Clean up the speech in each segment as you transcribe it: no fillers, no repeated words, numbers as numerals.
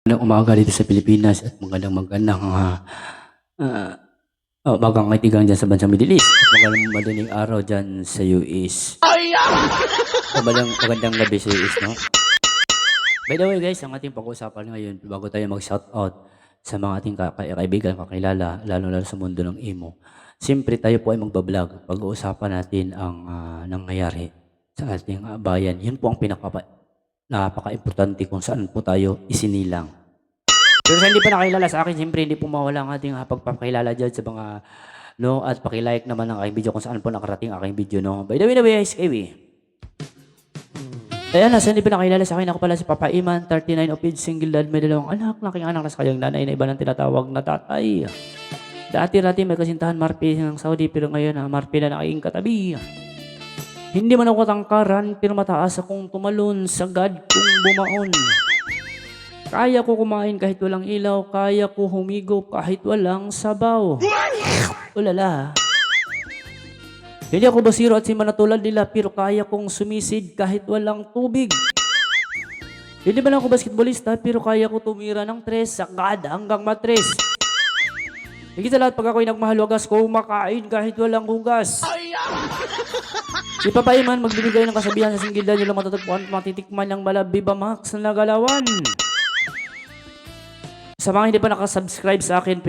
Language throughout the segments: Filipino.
Magandang umaga dito sa Pilipinas at magandang umagang kaibigan dyan sa bansang Middle East at madaling araw dyan sa US. Magandang gabi sa US, no? By the way guys, ang ating pag-uusapan ngayon, bago tayo mag-shoutout sa mga ating kaibigan, kakilala, lalo sa mundo ng emo. Siyempre tayo po ay magbablog. Pag-uusapan natin ang nangyayari sa ating bayan. Yun po ang napaka-importante kung saan po tayo isinilang. Pero sa hindi pa nakilala sa akin, siyempre hindi po mawala ang ating pagpapakilala dyan sa mga at pakilike naman ang aking video kung saan po nakarating aking video, no. By the way, SKW. Ayan, sa hindi pa nakilala sa akin, ako pala si Papa Iman, 39 of age, single dad, may dalawang anak, laking anak na sa kanyang nanay na iba ng tinatawag na tatay. Dati may kasintahan Marpi ng Saudi, pero ngayon Marpi na nakaing katabi. Hindi man ako tangkaran, pero mataas akong tumalon, sagad kong bumaon. Kaya ko kumain kahit walang ilaw, kaya ko humigop kahit walang sabaw. Ulala. Hindi ako basiro at sima na tulad nila, pero kaya kong sumisid kahit walang tubig. Hindi man ako basketballista, pero kaya ko tumira ng tres, sagad hanggang matres. Higit sa lahat, pag ako'y nagmahalugas ko, makain kahit walang hugas. Si Papa Iman magbibigay ng kasabihan sa singgildan nilang matatagpuan, matitikman ng Viva Max na nagalawan. Sa mga hindi pa nakasubscribe sa akin,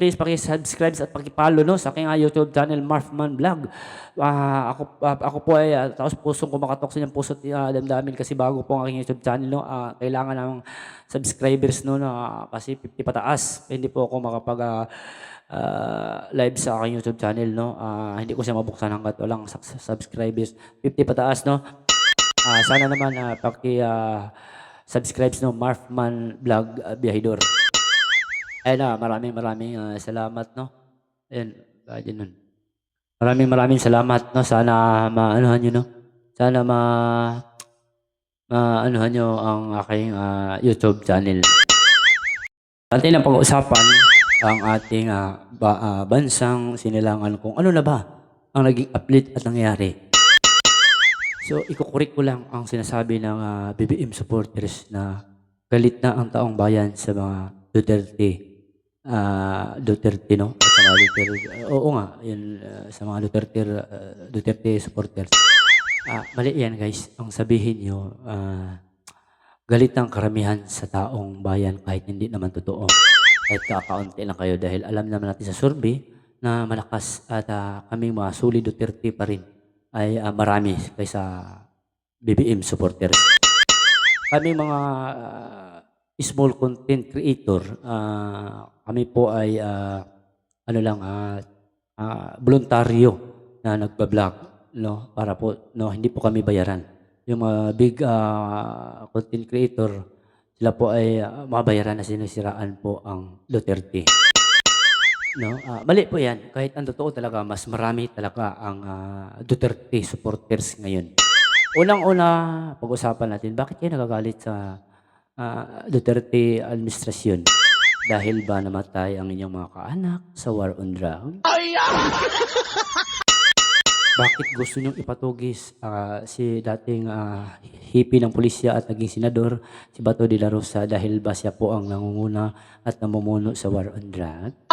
please paki-subscribe at paki-follow, no, sa aking YouTube channel, Marfman Vlog. Ako po ay taos pusong kumakatok sa inyong puso't damdamin kasi bago po ang aking YouTube channel, no. Kailangan ng subscribers, no, kasi 50 pataas. Hindi po ako makapag live sa aking YouTube channel, no. Hindi ko siya mabuksan hanggat walang subscribers. 50 pataas, no. Sana naman subscribe, no, Marfman Vlog Biyahidor. Ayun maraming salamat, no. Ayun, kaya nun. Maraming salamat, no. Sana maanuhan nyo, no. Sana maanuhan nyo ang aking YouTube channel. Atin ang pag-uusapan ang ating bansang sinilangan kung ano na ba ang naging update at nangyari. So, ikukurik ko lang ang sinasabi ng BBM supporters na galit na ang taong bayan sa mga Duterte, no? At sa mga Duterte, oo nga, yun, sa mga Duterte supporters. Mali yan, guys. Ang sabihin nyo, galit ang karamihan sa taong bayan kahit hindi naman totoo. Kahit kakaunti lang kayo dahil alam naman natin sa survey na malakas at kaming mga solid Duterte pa rin ay marami kaysa BBM supporters. Kami mga small content creator, kami po ay voluntaryo na nagba-vlog, no, para po, no, hindi po kami bayaran. Yung mga big content creator, sila po ay mabayaran na sinisiraan po ang Duterte. No, mali po yan. Kahit ang totoo talaga, mas marami talaga ang Duterte supporters ngayon. Unang-una, pag-usapan natin, bakit kayo nagagalit sa Duterte administrasyon? Dahil ba namatay ang inyong mga kaanak sa war on drugs? Bakit gusto nyong ipatugis si dating hippie ng pulisya at naging senador, si Bato de la Rosa, dahil ba siya po ang nangunguna at namumuno sa war on drugs?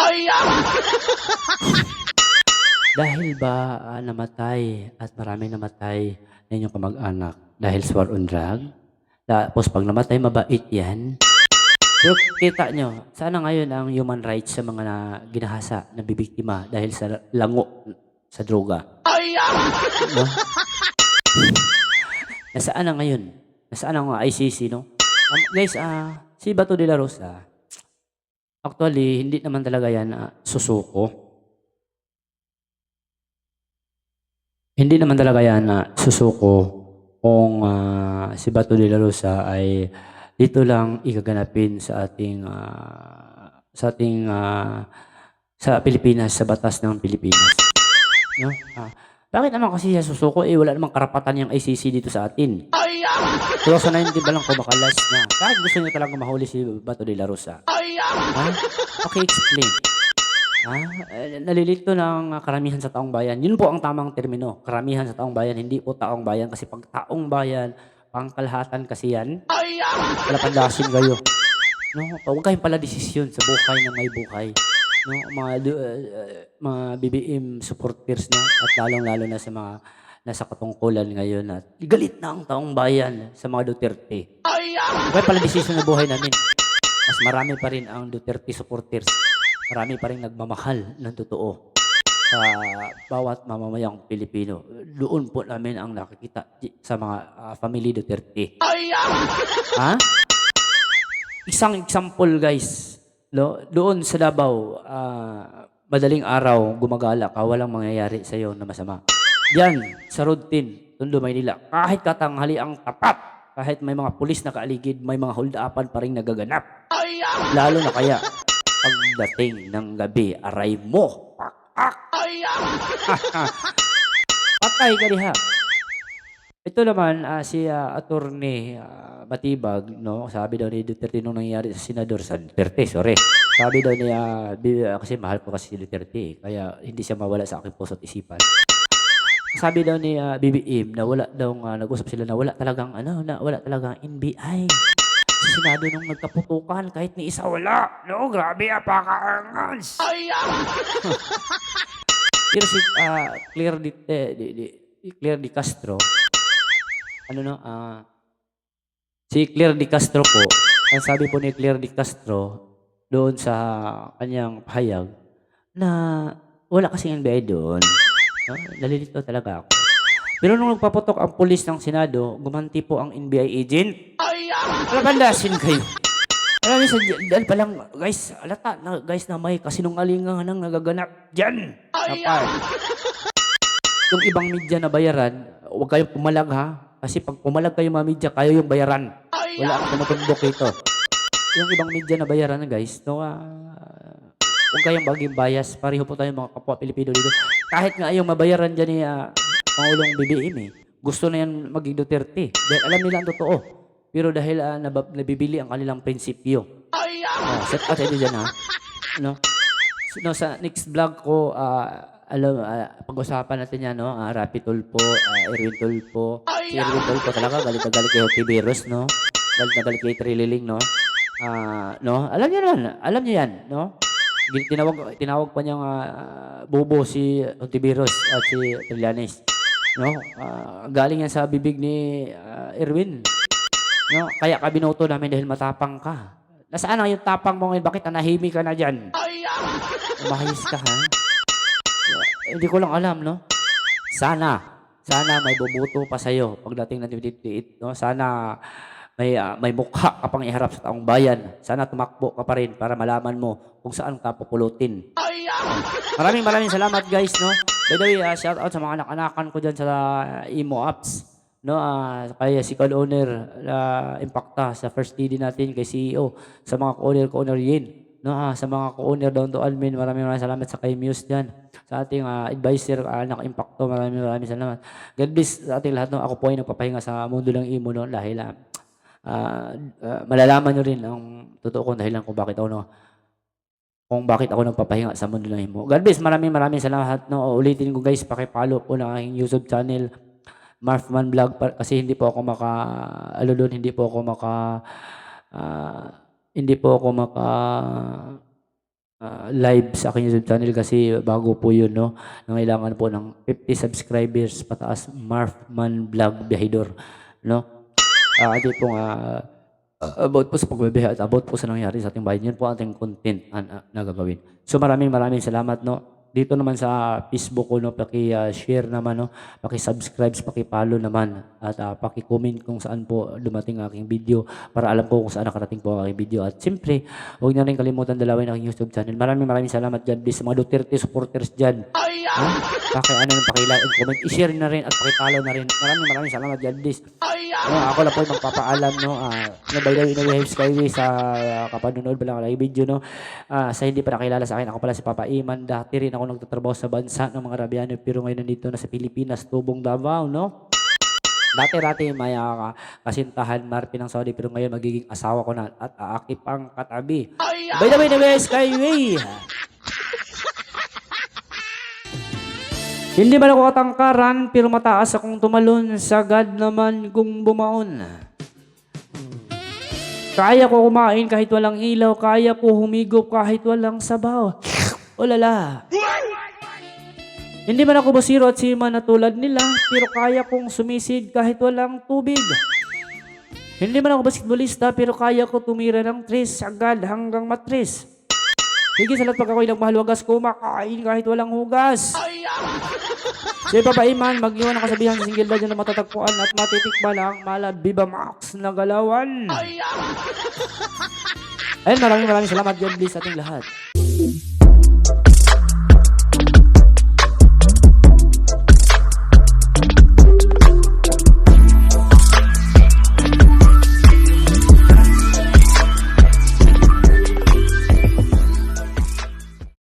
Dahil ba namatay at maraming namatay na inyong kamag-anak dahil sa war on drugs? Tapos pag namatay, mabait yan. Pero kita nyo, sana ngayon ang human rights sa mga ginahasa, na bibiktima dahil sa lango sa droga. No? Nasaan na ngayon? Nasaan ang ICC, no? Guys, si Bato de la Rosa, actually, hindi naman talaga yan susuko. Hindi naman talaga yan susuko kung si Bato de la Rosa ay dito lang igaganapin sa sa Pilipinas, sa batas ng Pilipinas. No? Bakit naman kasi siya susuko? Wala namang karapatan yung ICC dito sa atin. 2019 ba lang kumakalas na? Kahit gusto niya talaga mahuli si Bato de la Rosa. Okay-explain. Nalilito ng karamihan sa taong bayan. Yun po ang tamang termino. Karamihan sa taong bayan, hindi po taong bayan. Kasi pag taong bayan, pangkalahatan kasi yan. Palapandasin kayo. No, huwag kayong pala desisyon sa buhay ng may buhay. No, mga BBM supporters, no, at lalong-lalo na sa mga nasa katungkulan ngayon at galit na ang taong bayan sa mga Duterte. Huwag kayong pala desisyon ng buhay namin. Mas marami pa rin ang Duterte supporters. Marami pa rin nagmamahal ng totoo sa bawat mamamayang Pilipino. Doon po namin ang nakikita sa mga family Duterte. Ha? Isang example guys, no? Doon sa Davao, madaling araw, gumagala ka, walang mangyayari sa iyo na masama. Diyan, sa Road 10, Tondo, Maynila, kahit katanghali ang tapat, kahit may mga pulis na kaaligid, may mga hold-upan pa rin nagaganap. Lalo na kaya, pagdating ng gabi, aray mo, patay ka diha. Ito naman, si Attorney Matibag, no? Sabi daw ni Duterte nung nangyari sa Senador, sa Duterte, sorry. Sabi daw niya, kasi mahal ko kasi si Duterte, kaya hindi siya mawala sa aking puso at isipan. Sabi daw ni BBM na wala daw, nag-usap sila na wala talagang, wala talagang NBI. Sa Senado nung nagkaputukan, kahit ni isa wala. No, grabe, apakaangas. Pero si Claire Di Castro, si Claire Di Castro po, ang sabi po ni Claire Di Castro doon sa kanyang pahayag na wala kasing NBI doon. No? Nalilito talaga ako. Pero nung nagpaputok ang pulis ng Senado, gumanti po ang NBI agent. Alabandasin kayo. Alam niyo, dahil palang, guys, alata na, guys, na may kasinungalingan nang nagaganap dyan. Yung ibang media na bayaran, huwag kayong pumalag ha. Kasi pag pumalag kayo mga media, kayo yung bayaran. Wala akong tumutundok ito. Yung ibang media na bayaran, guys, no, huwag kayong maging bias. Pareho po tayo mga kapwa Pilipino dito. Kahit nga yung mabayaran dyan ni Pangulong BBM, gusto na yan maging Duterte. Dahil alam nila ang totoo. Pero dahil nabibili ang kanilang prinsipyo. Set out tayo dyan ha. No? No, sa next vlog ko, pag-usapan natin yan, no? Rapi Tulfo, Erwin Tulfo. Si Erwin Tulfo talaga, galit na galit kay Hontiveros, no? Galit na galit kay Trililing, no? No? Alam niyo naman, alam niyo yan, no? Tinawag pa niyang bobo si Hontiveros at si Trillanes. No? Galing yan sa bibig ni Erwin. No? Kaya ka binoto namin dahil matapang ka. Nasaan na yung tapang mo ngayon? Bakit nanahimik ka na dyan? Mahayos ka, ha? Hindi ko lang alam, no? Sana may bubuto pa sa'yo pagdating ng 2028, no? Sana may mukha ka pang iharap sa taong bayan. Sana tumakbo ka pa rin para malaman mo kung saan ka pupulutin. Maraming salamat, guys, no? By the way, shout out sa mga anak-anakan ko dyan sa Imo Apps. No, kaya si co-owner Impacta sa first lady natin kay CEO, sa mga co-owner Yin, no, sa mga co-owner down to admin, maraming salamat sa kay Muse diyan, sa ating advisor anak Impacto, maraming salamat. God bless sa ating lahat, no. Ako po ay nagpapahinga sa mundo ng Imo, no, dahil malalaman niyo rin ang totoo kong dahilan kung bakit ako nagpapahinga sa mundo ng Imo. God bless, maraming salamat, no. Ulitin ko, guys, paki-follow po ng aking YouTube channel Marfman Vlog, kasi hindi po ako live sa aking YouTube channel kasi bago po yun, no. Nangailangan po ng 50 subscribers pataas, Marfman Vlog Bihidor, no. Ito po about po sa pagbibihe at about po sa nangyari sa ating bayan, yun po ating content na gagawin. So maraming salamat, no. Dito naman sa Facebook ko, no, paki-share naman, no, paki-subscribe, paki-follow naman at paki-comment kung saan po dumating ang aking video para alam ko kung saan nakarating po ang aking video. At siyempre, huwag niyo rin kalimutan dalawin ang aking YouTube channel. Maraming salamat dyan, please, sa mga Duterte supporters dyan. Paki-comment, i-share na rin at paki-follow na rin. Maraming salamat dyan, please. Ako lang po yung magpapaalam, no. By the way, nag-waves kayo sa kapanunod pa lang ang video, no. Sa hindi pa nakilala sa akin, ako pala si Papa Iman. Dati rin ako nagtatrabaho sa bansa ng mga Arabiano, pero ngayon nandito na sa Pilipinas, Tubong, Davao, no. Dati may kasintahan Marpi ng Saudi, pero ngayon magiging asawa ko na at aakip ang katabi. By the way, nag-waves kayo, Hindi man ako katangkaran, pero mataas akong tumalon, sagad naman kung bumaon. Kaya ko kumain kahit walang ilaw. Kaya ko humigop kahit walang sabaw. O lala. Hindi man ako basiro at sima na tulad nila, pero kaya kong sumisid kahit walang tubig. Hindi man ako basketballista, pero kaya ko tumira ng tres agad hanggang matris. Higit sa lahat pag ako'y nagmahalwagas, kumakain kahit walang hugas. Sa papaiman, mag-iwan ang kasabihan sa single dad na matatagpuan at matitikman ang mala Viva Max na galawan. Ayun, maraming salamat. God bless sa ating lahat.